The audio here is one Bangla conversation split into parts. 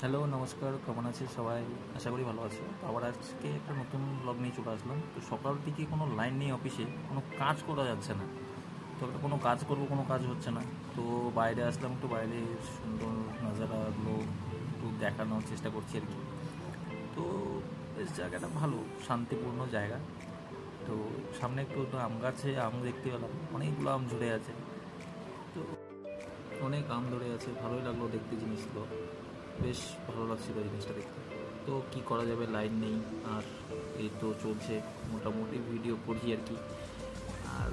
হ্যালো নমস্কার, কেমন আছে সবাই? আশা করি ভালো আছে। তো আবার আজকে একটা নতুন ব্লগ নিয়ে চলে আসলাম। তো সকাল থেকে কোনো লাইন নেই অফিসে, কোনো কাজ করা যাচ্ছে না। তো একটা কোনো কাজ করবো, কোনো কাজ হচ্ছে না। তো বাইরে আসলাম, একটু বাইরে সুন্দর নাজারাগুলো একটু দেখানোর চেষ্টা করছি আর কি। তো বেশ জায়গাটা ভালো, শান্তিপূর্ণ জায়গা। তো সামনে একটু আম গাছে আম দেখতে পেলাম, অনেকগুলো আম ঝরে আছে। তো অনেক আম ধরে আছে, ভালোই লাগলো দেখতে জিনিসগুলো, বেশ ভালো লাগছিল জিনিসটা দেখতে। তো কি করা যাবে, লাইন নেই, আর এই তো চলছে মোটামুটি ভিডিও করছি আর কি। আর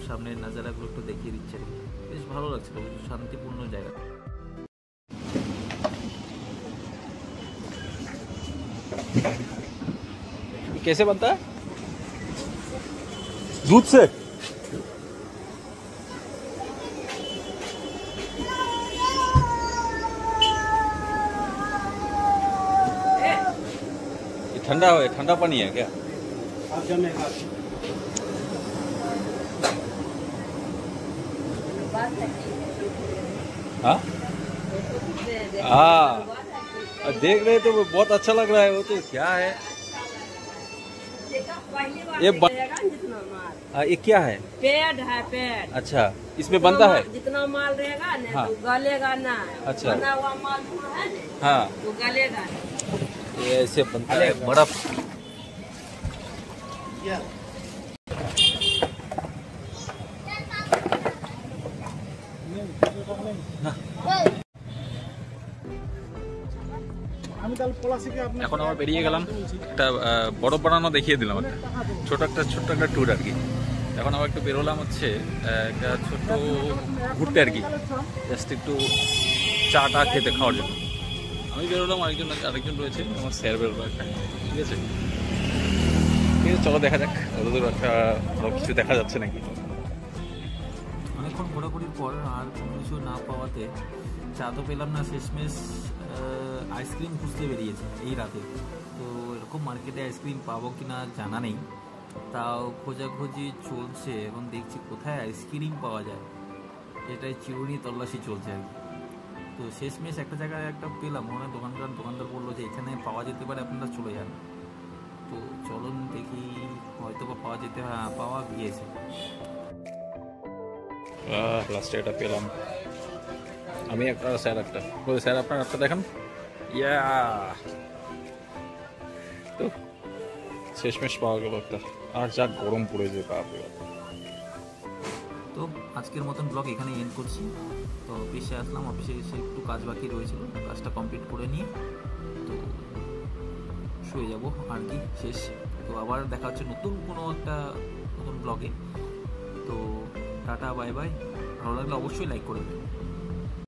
সামনের নাজারাগুলো একটু দেখিয়ে দিচ্ছে আর কি, বেশ ভালো লাগছিল, শান্তিপূর্ণ জায়গা। कैसे बनता है? दूध से। ये ठंडा है, ठंडा पानी है क्या? हाँ हाँ, देख रहे तो बहुत अच्छा लग रहा है। वो तो क्या है ये क्या है? पेड़ है, पेड़। अच्छा, इसमें बनता है? जितना माल रहेगा ना हाँ। तो गलेगा ना। अच्छा। बना हुआ माल जो है ना हाँ, तो गलेगा। ये ऐसे बनता है बर्फ। এখন আমরা বেরিয়ে গেলাম, একটা বরফ বানানো দেখিয়ে দিলাম, ছোট্ট একটা ট্যুর আর কি। এখন আবার একটু বেরোলাম হচ্ছে একটা ছোট্ট ঘুরতে আর কি, জাস্ট একটু চা খেতে খাওয়ার জন্য। আমি বেরোলাম, আরেকজন রয়েছে, আমার স্যার বেরোলো একটা। ঠিক আছে, চলো দেখা যাক কতদূর একটা আরো কিছু দেখা যাচ্ছে নাকি। অনেকক্ষণ ঘোরাঘুরির পর আর কোনো কিছু না পাওয়াতে চা তো পেলাম না, শেষমেশ আইসক্রিম খুঁজতে বেরিয়েছে এই রাতে। তো এরকম মার্কেটে আইসক্রিম পাবো কি না জানা নেই, তাও খোঁজাখুঁজি চলছে। এখন দেখছি কোথায় আইসক্রিম পাওয়া যায়, এটাই চিরুনি তল্লাশি চলছে আর কি। তো শেষমেশ একটা জায়গায় একটা পেলাম, ওখানে দোকানদার বললো যে এখানে পাওয়া যেতে পারে, আপনারা চলে যান। তো চলুন দেখি, হয়তো বা পাওয়া গিয়েছে। লাস্টে এটা পেলাম আমি, একটা স্যার একটা বলে, স্যার আপনার একটা দেখান। ইয়া, তো শেষমেশ পাওয়া গেল একটা। আর যা গরম পড়েছে বাপরে। তো আজকের মতন ব্লগ এখানে এন্ড করছি। তো অফিসে আসলাম, অফিসে এসে একটু কাজ বাকি রয়েছিল, কাজটা কমপ্লিট করে নিয়ে তো শুয়ে যাব আর কি, শেষ। তো আবার দেখা হচ্ছে নতুন ব্লগে। তো টাটা, বাই বাই। ভালো লাগলে অবশ্যই লাইক করে দেবেন।